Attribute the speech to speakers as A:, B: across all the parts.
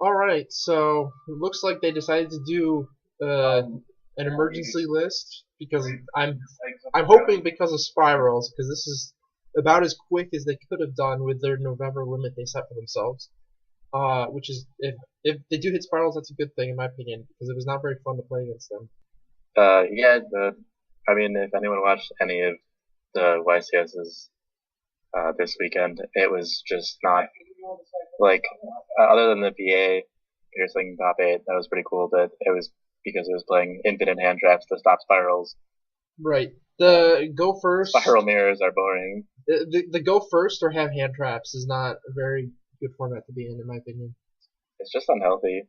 A: Alright, so it looks like they decided to do an emergency list because I'm hoping because of spirals, because this is about as quick as they could have done with their November limit they set for themselves. Which is if they do hit spirals, that's a good thing in my opinion because it was not very fun to play against them.
B: Yeah, I mean, if anyone watched any of the YCS's this weekend, it was just not like other than the VA piercing top eight, that was pretty cool. But it was because it was playing infinite hand traps to stop spirals.
A: Right. The go first.
B: Spiral mirrors are boring.
A: The go first or have hand traps is not a very good format to be in my opinion.
B: It's just unhealthy.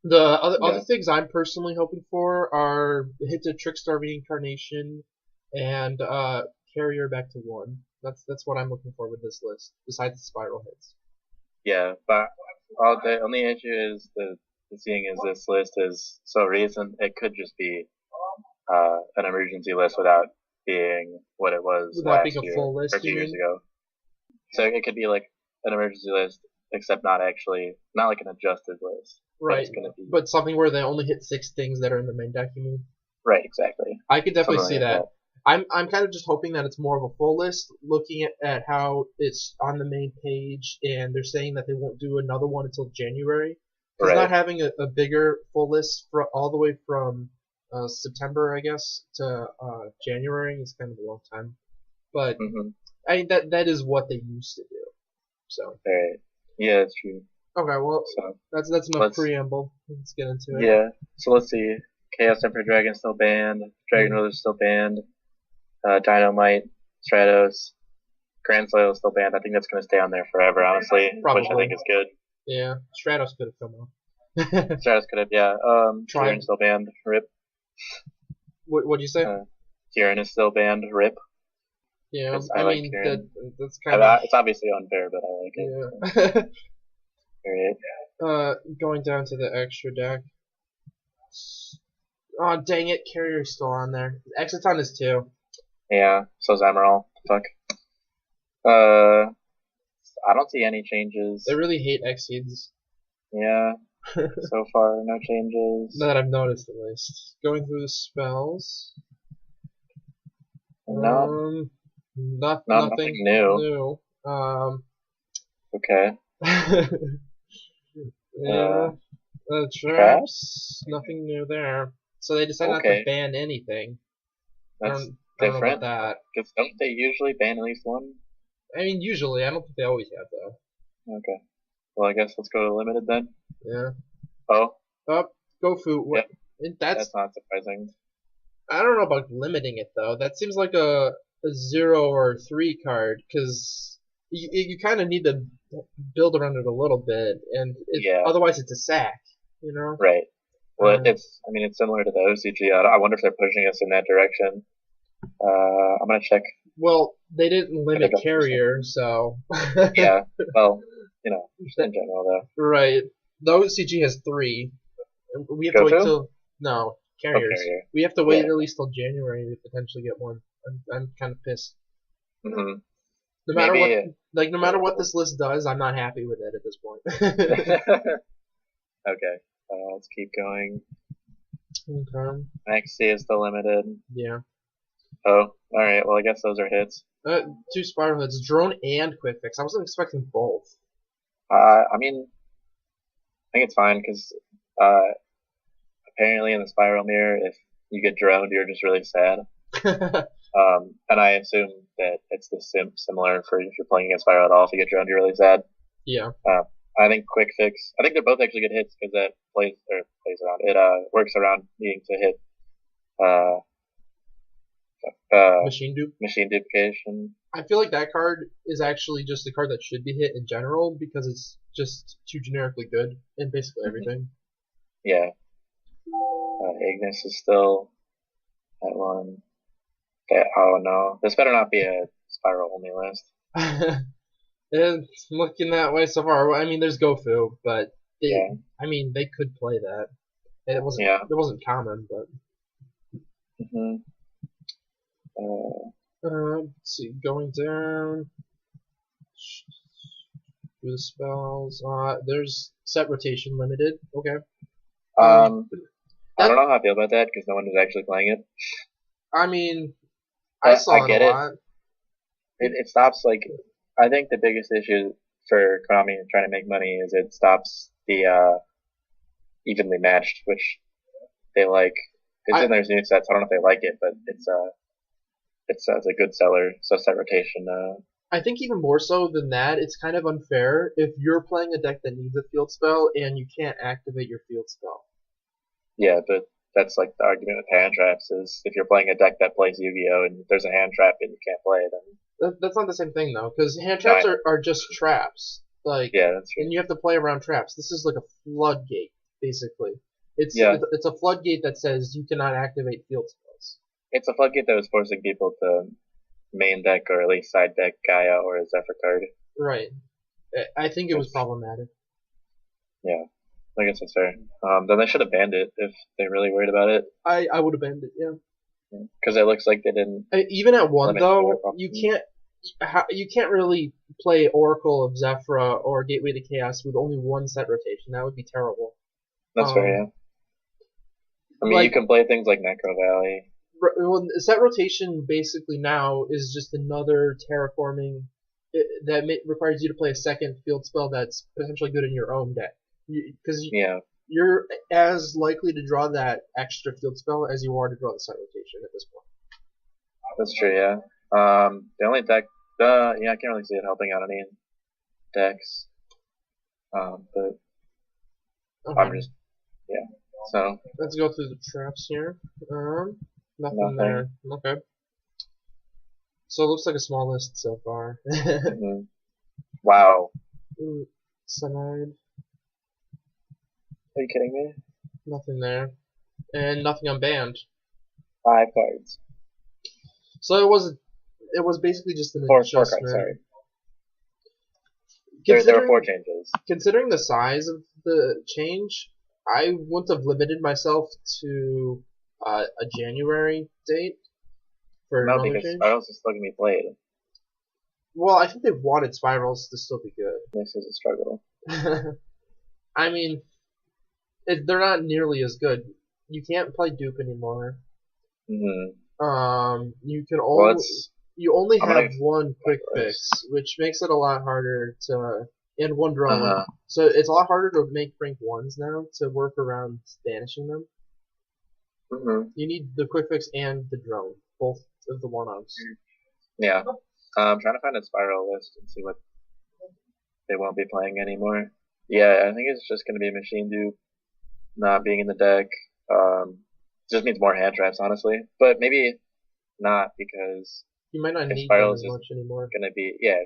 A: The other
B: Yeah.
A: things I'm personally hoping for are hit to Trickstar Reincarnation and Carrier back to 1. That's what I'm looking for with this list, besides the spiral hits.
B: Yeah, but the only issue is the seeing as this list is so recent, it could just be an emergency list without being what it was
A: Without
B: last
A: being a
B: year
A: full list,
B: or 2
A: you
B: years
A: mean?
B: ago. So it could be like an emergency list, except not like an adjusted list. But
A: Right.
B: it's gonna be
A: But something where they only hit 6 things that are in the main deck, you mean?
B: right, exactly.
A: I could definitely
B: Something
A: see
B: like
A: that. I'm kind of just hoping that it's more of a full list, looking at how it's on the main page, and they're saying that they won't do another one until January. Because not
B: Right.
A: having a bigger full list for all the way from September, I guess, to January is kind of a long time. But
B: Mm-hmm.
A: that is what they used to do. So
B: Right. Yeah, it's true.
A: okay, well
B: So
A: that's enough
B: let's
A: preamble. Let's get into it.
B: yeah. So let's see. Chaos Emperor Dragon still banned. Dragon
A: Yeah,
B: Ruler still banned. Dynamite, Stratos, Grand Soil is still banned. I think that's going to stay on there forever, honestly, which I
A: probably.
B: think is good.
A: Yeah, Stratos could have come off.
B: Stratos could have, yeah.
A: Try.
B: Kieran still banned. Rip.
A: What'd you say?
B: Kieran is still banned. Rip.
A: Yeah,
B: Because I
A: I
B: like
A: mean
B: Kieran.
A: that's kind of
B: It's obviously unfair, but I like it.
A: yeah.
B: Right.
A: Going down to the extra deck. Oh dang it, Carrier's still on there. Exiton is too.
B: Yeah. So Zamoral. Fuck. Uh, I don't see any changes.
A: They really hate Exceeds.
B: Yeah. So far, no changes.
A: That I've noticed at least. Going through the spells.
B: No,
A: Nothing
B: nothing new.
A: new.
B: Okay.
A: Yeah.
B: Traps?
A: Traps. Nothing new there. So they decided not to
B: Okay.
A: ban anything.
B: That's
A: I don't know about
B: different.
A: that.
B: Because don't they usually ban at least one?
A: I mean, usually. I don't think they always have though.
B: Okay. Well, I guess let's go to limited then.
A: Yeah.
B: Oh,
A: Up. Gofu.
B: yep.
A: That's.
B: That's not surprising.
A: I don't know about limiting it though. That seems like a 0 or 3 card because you kind of need to build around it a little bit, and
B: Yeah.
A: otherwise it's a sack. You know.
B: Right. Well,
A: Um,
B: I mean, it's similar to the OCG. I wonder if they're pushing us in that direction. I'm gonna check.
A: well, they didn't limit
B: Introduction.
A: carrier, so.
B: Yeah. Well, just in general though.
A: Right. The OCG has 3. We have to wait
B: Gofu?
A: till no
B: Oh,
A: carriers.
B: carrier.
A: We have to wait
B: Yeah.
A: at least till January to potentially get one. I'm kind of pissed.
B: Mm-hmm.
A: No matter
B: Maybe.
A: no matter what this list does, I'm not happy with it at this point.
B: Okay. Let's keep going.
A: Okay.
B: XC is still limited.
A: Yeah.
B: Oh, all right. Well, I guess those are hits.
A: 2 spiral hits, drone and Quik-Fix. I wasn't expecting both.
B: I mean, I think it's fine because apparently in the spiral mirror, if you get droned, you're just really sad. And I assume that it's the similar for if you're playing against spiral at all. If you get droned, you're really sad.
A: Yeah.
B: I think Quik-Fix. I think they're both actually good hits because that plays around. It works around needing to hit
A: Machine dupe.
B: machine duplication.
A: I feel like that card is actually just a card that should be hit in general because it's just too generically good in basically everything.
B: Yeah. Ignis is still at one. Oh no, this better not be a spiral only list.
A: It's looking that way so far. I mean, there's Gofu, but
B: Yeah.
A: I mean, they could play that. It
B: Yeah.
A: wasn't common, but
B: hmm
A: let's see, going down. through the spells. There's set rotation limited. Okay.
B: I don't know how I feel about that because no one is actually playing it.
A: I mean, I
B: But
A: saw
B: I
A: it
B: get
A: a
B: it.
A: lot.
B: It stops like I think the biggest issue for Konami trying to make money is it stops the evenly matched, which they like. It's in their new sets. I don't know if they like it, but it's a good seller. So set rotation.
A: I think even more so than that, it's kind of unfair if you're playing a deck that needs a field spell and you can't activate your field spell.
B: Yeah, but that's like the argument with hand traps is if you're playing a deck that plays Yu-Gi-Oh and there's a hand trap and you can't play it, then
A: That's not the same thing though, because hand traps are just traps. Like,
B: yeah, that's true.
A: And you have to play around traps. This is like a floodgate, basically. It's a floodgate that says you cannot activate field spells.
B: It's a floodgate that was forcing people to main deck or at least side deck Gaia or a Zephyr card.
A: Right. I think it was problematic.
B: Yeah, I guess that's fair. Then they should have banned it if they're really worried about it.
A: I would have banned it, yeah.
B: Because it looks like they didn't.
A: Even at one though, you can't really play Oracle of Zephyra or Gateway to Chaos with only one set rotation. That would be terrible.
B: That's fair, yeah. I mean, you can play things like Necro Valley.
A: Well, set rotation basically now is just another terraforming that requires you to play a second field spell that's potentially good in your own deck. Because you're as likely to draw that extra field spell as you are to draw the set rotation at this point.
B: That's true, yeah. The only deck, I can't really see it helping out any decks. But I'm just, so.
A: Let's go through the traps here. Nothing there. Okay. So it looks like a small list so far.
B: Wow.
A: Cyanide.
B: Are you kidding me?
A: Nothing there. And nothing unbanned.
B: 5 cards.
A: So it was basically just an
B: 4
A: adjustment.
B: cards, sorry. There were 4 changes.
A: Considering the size of the change, I wouldn't have limited myself to a January date for another
B: because
A: change.
B: Spirals is still going to be played.
A: Well, I think they wanted Spirals to still be good.
B: This is a struggle.
A: I mean, they're not nearly as good. You can't play dupe anymore. You can only have one quick fix, which makes it a lot harder to, and one drone. So it's a lot harder to make rank 1s now to work around banishing them. You need the quick fix and the drone, both of the 1-ups.
B: Yeah. I'm trying to find a Spiral list and see what they won't be playing anymore. Yeah, I think it's just going to be Machine Dupe not being in the deck. It just means more hand traps, honestly. But maybe not, because
A: you might not need them as much anymore.
B: If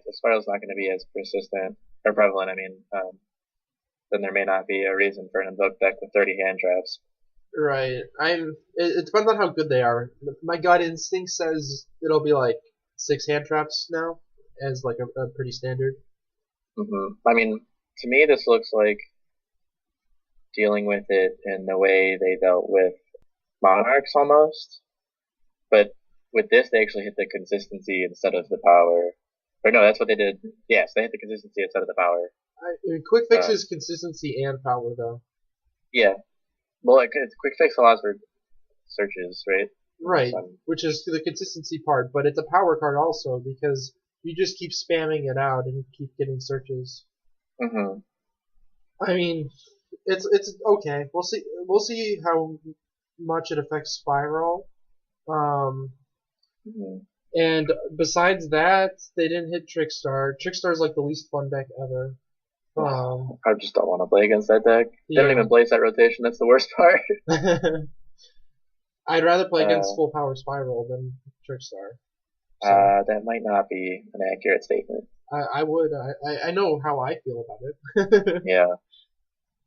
B: the Spiral's not going to be as persistent or prevalent, then there may not be a reason for an Invoke deck with 30 hand traps.
A: Right. It depends on how good they are. My gut instinct says it'll be like 6 hand traps now, as like a pretty standard.
B: I mean, to me, this looks like dealing with it in the way they dealt with Monarchs almost. But with this, they actually hit the consistency instead of the power. Or no, that's what they did. Yes, they hit the consistency instead of the power.
A: Quick Fix is consistency and power, though.
B: Yeah. Well, Quick Fix allows for searches, right?
A: Right, which is the consistency part, but it's a power card also, because you just keep spamming it out and you keep getting searches. I mean, it's okay. We'll see how much it affects Spiral. And besides that, they didn't hit Trickstar. Trickstar's like the least fun deck ever.
B: I just don't want to play against that deck. They don't even play set rotation. That's the worst part.
A: I'd rather play against full power Spiral than Trickstar.
B: So. That might not be an accurate statement.
A: I would. I know how I feel about it.
B: Yeah.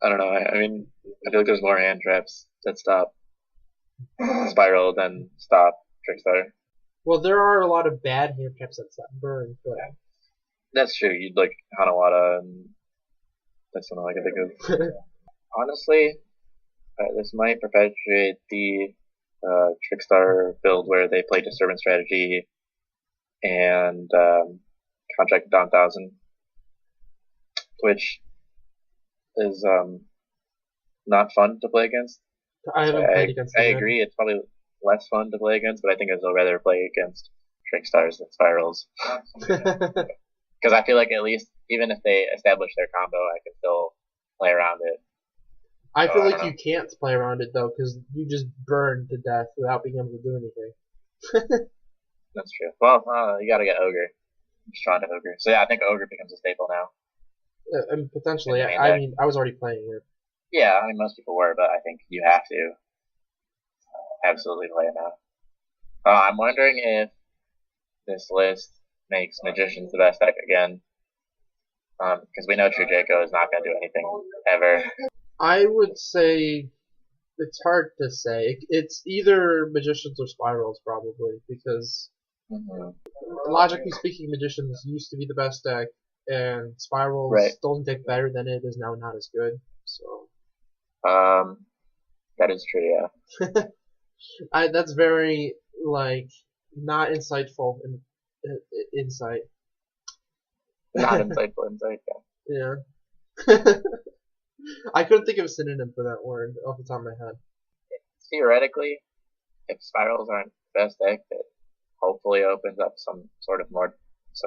B: I don't know. I mean, I feel like there's more hand traps that stop Spiral than stop Trickstar.
A: Well, there are a lot of bad hand traps that stop Burn, but...
B: That's true. You'd like Hanawada, and that's something I can think of. Honestly, this might perpetuate the Trickstar build where they play Disturbance Strategy and Contract Down 1000. which is not fun to play against.
A: I haven't played against
B: I
A: them.
B: agree, it's probably less fun to play against, but I think I'd still rather play against Trickstars than Spirals. Because I feel like at least, even if they establish their combo, I can still play around it.
A: I feel like you can't play around it though, because you just burn to death without being able to do anything.
B: That's true. Well, you gotta get Ogre. I'm just trying to Ogre. So yeah, I think Ogre becomes a staple now.
A: And potentially, I mean, I was already playing it.
B: Yeah, I mean, most people were, but I think you have to absolutely play it now. I'm wondering if this list makes Magicians the best deck again. Because we know True Draco is not going to do anything ever.
A: I would say it's hard to say. It's either Magicians or Spirals, probably, because logically speaking, Magicians used to be the best deck, and Spirals doesn't get better than it is now not as good. So.
B: That is true, yeah.
A: That's very, like, not insightful insight.
B: Not insightful insight,
A: yeah. Yeah. I couldn't think of a synonym for that word off the top of my head.
B: Theoretically, if Spirals aren't the best deck, that hopefully opens up some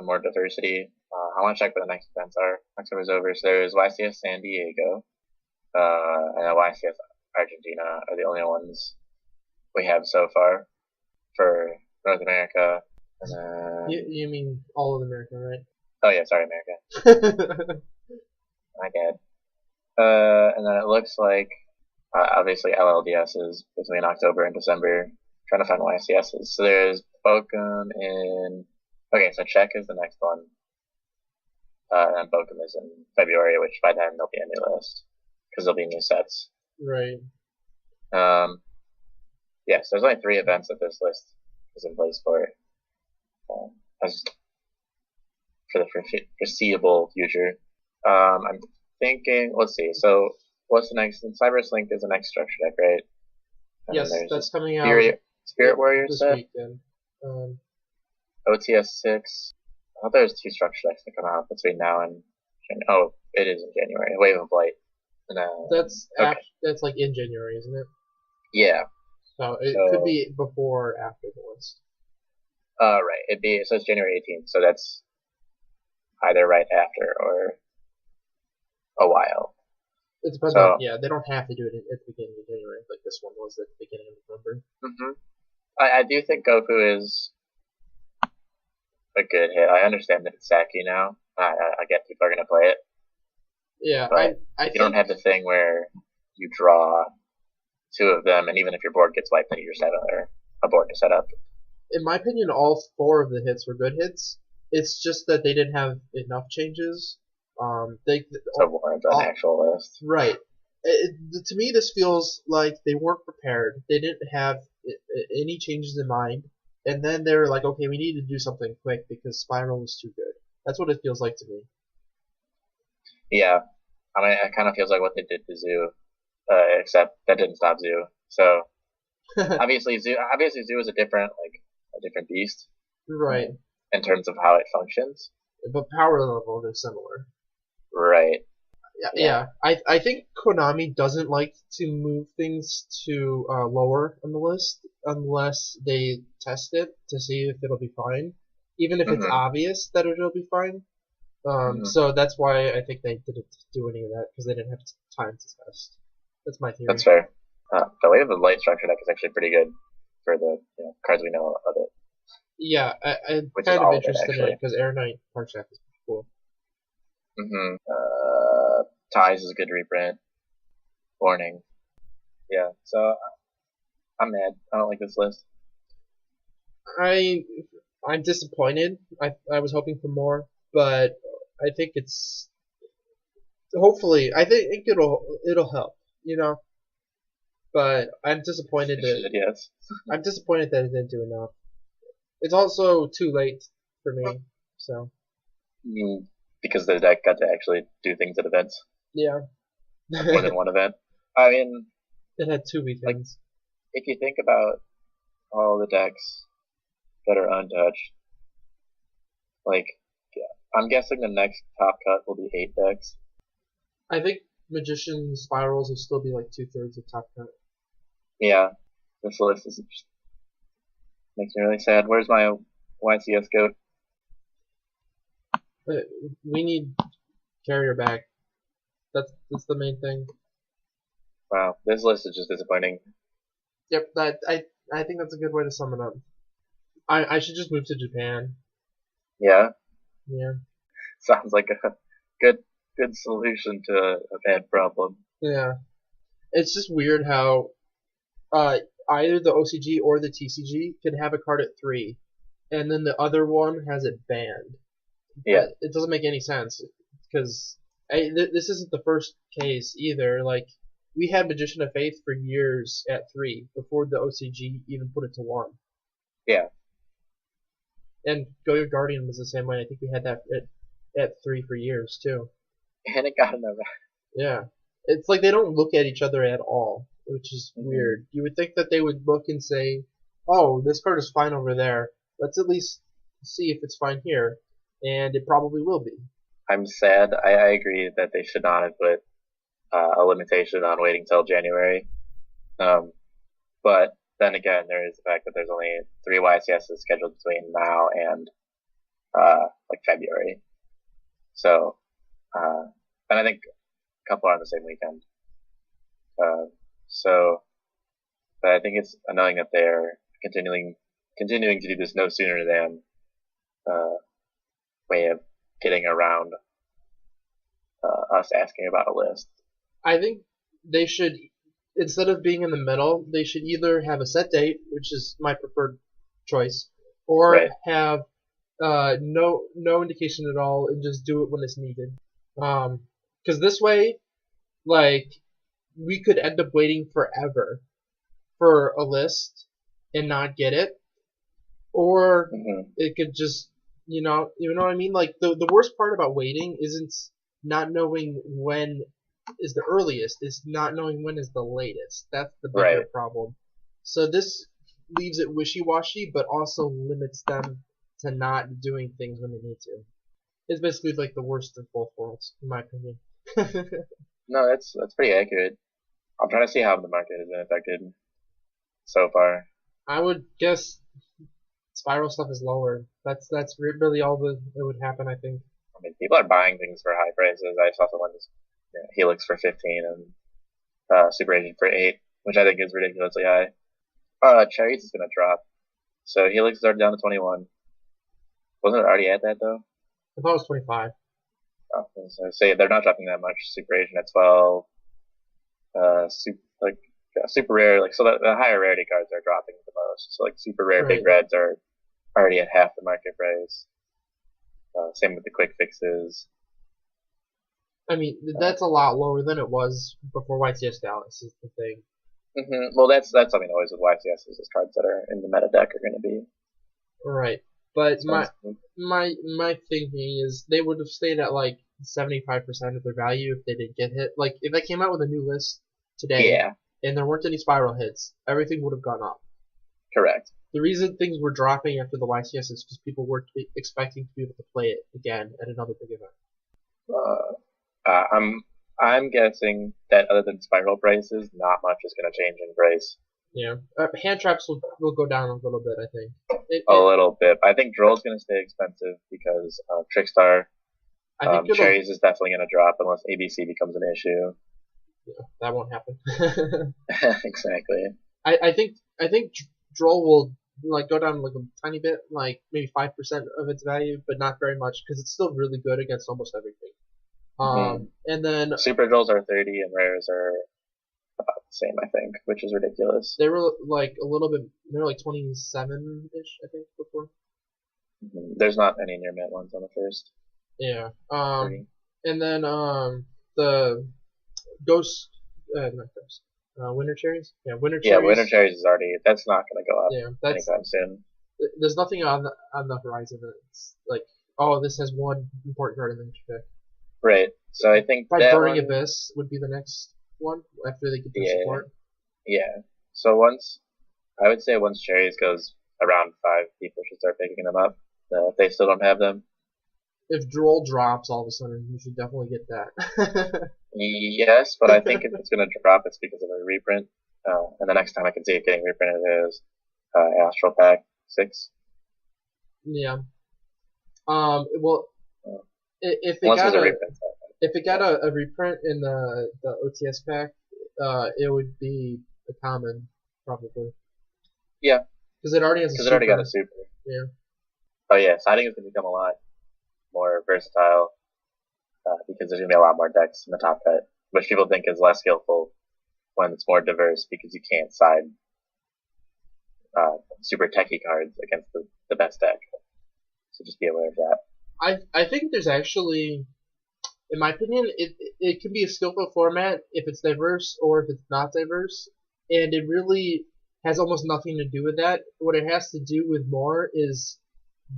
B: more diversity. I want to check what the next events are. October's over, so there's YCS San Diego, and YCS Argentina are the only ones we have so far for North America. And then...
A: You mean all of America, right?
B: Oh yeah, sorry, America. My bad. And then it looks like obviously LLDS is between October and December. I'm trying to find YCSs. So there's Bochum in. Okay, so Czech is the next one. And Bochum is in February, which by then there'll be a new list because there'll be new sets.
A: Right.
B: Yes, there's only 3 events that this list is in place for. As for the foreseeable future. I'm thinking, let's see, so what's the next? Cybers Link is the next structure deck, right? And
A: yes, that's coming out.
B: Spirit Warrior
A: this
B: set?
A: weekend.
B: OTS 6. I thought there was 2 structure decks that come out between now and. Oh, it is in January. Wave of Blight. And,
A: that's like in January, isn't it?
B: Yeah.
A: So it could be before or after the list.
B: Right. So it's January 18th, so that's either right after or a while.
A: It depends on, they don't have to do it at the beginning of January, like this one was at the beginning of November.
B: I do think Gofu is a good hit. I understand that it's Saki now. I get people are going to play it.
A: Yeah,
B: but you don't have the thing where you draw 2 of them, and even if your board gets wiped, then you just have a board to set up.
A: In my opinion, all 4 of the hits were good hits. It's just that they didn't have enough changes.
B: So warrant an actual list.
A: Right. To me, this feels like they weren't prepared. They didn't have any changes in mind. And then they were like, okay, we need to do something quick because Spiral is too good. That's what it feels like to me.
B: Yeah. I mean, it kind of feels like what they did to Zoo, except that didn't stop Zoo. So, obviously Zoo is a different beast.
A: Right.
B: In terms of how it functions.
A: But power level, they're similar.
B: Right.
A: Yeah. I think Konami doesn't like to move things to lower on the list unless they test it to see if it'll be fine, even if it's obvious that it'll be fine. So that's why I think they didn't do any of that because they didn't have time to test. That's my theory.
B: That's fair. The Wave of Light structure deck is actually pretty good for the cards we know of it.
A: Yeah, I'm kind of interested in it because Air Knight Park Shack is pretty cool.
B: Ties is a good reprint. Warning. Yeah, so I'm mad. I don't like this list.
A: I'm disappointed. I was hoping for more, but I think it's hopefully I think it'll help, But I'm disappointed I'm disappointed that it didn't do enough. It's also too late for me, so.
B: Because the deck got to actually do things at events.
A: Yeah.
B: More than one event. I mean,
A: it had 2 weekends.
B: If you think about all the decks that are untouched, I'm guessing the next top cut will be 8 decks.
A: I think Magician Spirals will still be like 2/3 of top 10.
B: Yeah, this list is just makes me really sad. Where's my YCS goat?
A: But we need Carrier back. That's the main thing.
B: Wow, this list is just disappointing.
A: Yep, I think that's a good way to sum it up. I should just move to Japan.
B: Yeah,
A: Yeah.
B: sounds like a good solution to a bad problem.
A: Yeah. It's just weird how either the OCG or the TCG can have a card at 3, and then the other one has it banned.
B: Yeah,
A: It doesn't make any sense because this isn't the first case either. Like we had Magician of Faith for years at 3 before the OCG even put it to 1.
B: yeah.
A: And Go Your Guardian was the same way. I think we had that at 3 for years too.
B: And it got another.
A: Yeah. It's like they don't look at each other at all, which is
B: Mm-hmm.
A: weird. You would think that they would look and say, "Oh, this card is fine over there. Let's at least see if it's fine here," and it probably will be.
B: I'm sad. I agree that they should not have put a limitation on waiting till January. But then again, there is the fact that there's only 3 YCSs scheduled between now and like February. So, and I think a couple are on the same weekend. So, but I think it's annoying that they're continuing to do this no sooner than way of getting around us asking about a list.
A: I think they should, instead of being in the middle, they should either have a set date, which is my preferred choice, or
B: Right.
A: have no indication at all and just do it when it's needed. Because this way, like, we could end up waiting forever for a list and not get it, or
B: Mm-hmm.
A: it could just, you know what I mean? Like, the worst part about waiting isn't not knowing when is the earliest, it's not knowing when is the latest. That's the bigger
B: Right.
A: problem. So this leaves it wishy-washy, but also limits them to not doing things when they need to. It's basically like the worst of both worlds, in my opinion.
B: No, that's pretty accurate. I'm trying to see how the market has been affected so far.
A: I would guess spiral stuff is lower. That's really all that it would happen, I think.
B: I mean, people are buying things for high prices. I saw someone just Helix for 15 and Super Agent for 8, which I think is ridiculously high. Cherries is gonna drop. So Helix is already down to 21. Wasn't it already at that though?
A: I thought it was 25.
B: Oh, so say they're not dropping that much. Super Agent at 12. Super rare, like, so the higher rarity cards are dropping the most. So like super rare
A: Right.
B: big reds are already at half the market price. Same with the quick fixes.
A: I mean, that's a lot lower than it was before YTS Dallas is the thing.
B: Mm-hmm. Well, that's something always with YCS is cards that are in the meta deck are going to be.
A: Right. But
B: expensive.
A: my thinking is they would have stayed at like 75% of their value if they didn't get hit. Like if I came out with a new list today
B: Yeah,
A: and there weren't any spiral hits, everything would have gone up.
B: correct.
A: The reason things were dropping after the YCS is because people were expecting to be able to play it again at another big event.
B: I'm guessing that other than spiral prices, not much is going to change in price.
A: Yeah. Hand traps will go down a little bit, I think.
B: A little bit. I think Droll's going to stay expensive because Trickstar.
A: I think
B: Cherries is definitely going to drop unless ABC becomes an issue.
A: Yeah, that won't happen.
B: Exactly.
A: I think Droll will like go down like a tiny bit, like maybe 5% of its value, but not very much because it's still really good against almost everything. And then
B: Super Drolls are 30 and rares are about the same, I think, which is ridiculous.
A: they were like a little bit. They were like 27-ish, I think, before.
B: There's not any near mint ones on the first.
A: Yeah.
B: Three.
A: And then the Ghost, not Ghost, Winter Cherries. Yeah, Winter Cherries.
B: Yeah, Winter Cherries is already. That's not going to go up anytime soon.
A: There's nothing on the horizon that's like, oh, this has one important card in the deck.
B: Right. So I think
A: By
B: that
A: Burning
B: one,
A: Abyss would be the next one after they get their support.
B: Yeah. So I would say once Cherries goes around 5, people should start picking them up. If they still don't have them.
A: If Droll drops all of a sudden, you should definitely get that.
B: Yes, but I think if it's going to drop, it's because of a reprint. And the next time I can see it getting reprinted is Astral Pack 6.
A: Yeah. Well,
B: Uh,
A: if it
B: unless
A: got
B: there's a
A: a
B: reprint.
A: if it got a reprint in the OTS pack, it would be a common probably
B: Yeah,
A: because it already has a
B: because it already got a
A: super.
B: super.
A: Yeah.
B: Oh yeah, so I think it's going to become a lot more versatile because there's going to be a lot more decks in the top cut, which people think is less skillful when it's more diverse because you can't side super techie cards against the best deck. So just be aware of that.
A: I think there's actually, in my opinion, it can be a skillful format if it's diverse or if it's not diverse, and it really has almost nothing to do with that. What it has to do with more is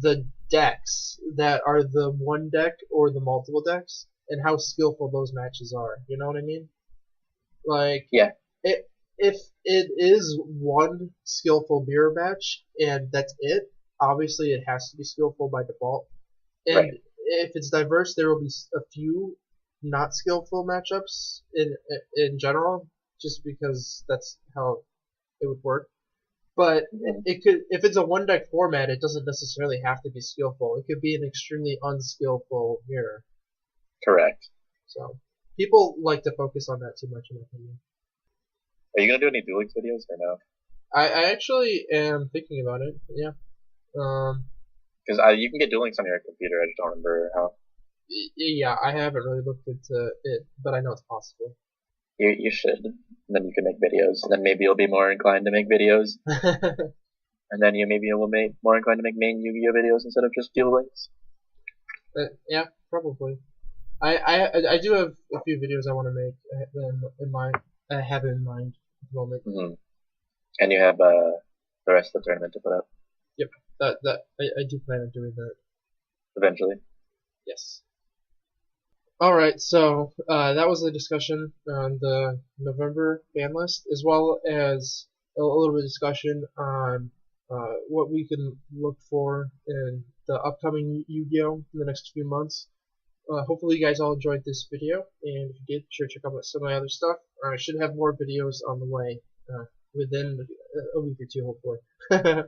A: the decks that are the one deck or the multiple decks and how skillful those matches are. You know what I mean? Like,
B: Yeah,
A: it if it is one skillful mirror match and that's it, obviously it has to be skillful by default. And
B: right.
A: if it's diverse, there will be a few not skillful matchups in general, just because that's how it would work. But
B: Mm-hmm.
A: it could, if it's a one deck format, it doesn't necessarily have to be skillful. It could be an extremely unskillful mirror.
B: Correct.
A: So people like to focus on that too much, in my opinion.
B: Are you going to do any Duel Links videos or no?
A: I actually am thinking about it. Yeah. Um.
B: Because you can get Duel Links on your computer. I just don't remember how.
A: Yeah, I haven't really looked into it, but I know it's possible.
B: You should. And then you can make videos. And then maybe you'll be more inclined to make videos. And then you maybe will be more inclined to make main Yu-Gi-Oh videos instead of just Duel Links.
A: Yeah, probably. I do have a few videos I want to make in mind. I have in mind at the moment.
B: Mm-hmm. And you have the rest of the tournament to put up
A: Yep, I do plan on doing that.
B: eventually.
A: Yes. All right, so that was the discussion on the November ban list, as well as a little bit of discussion on what we can look for in the upcoming Yu-Gi-Oh! In the next few months. Hopefully you guys all enjoyed this video, and if you did, be sure to check out some of my other stuff. I should have more videos on the way within a week or two, hopefully.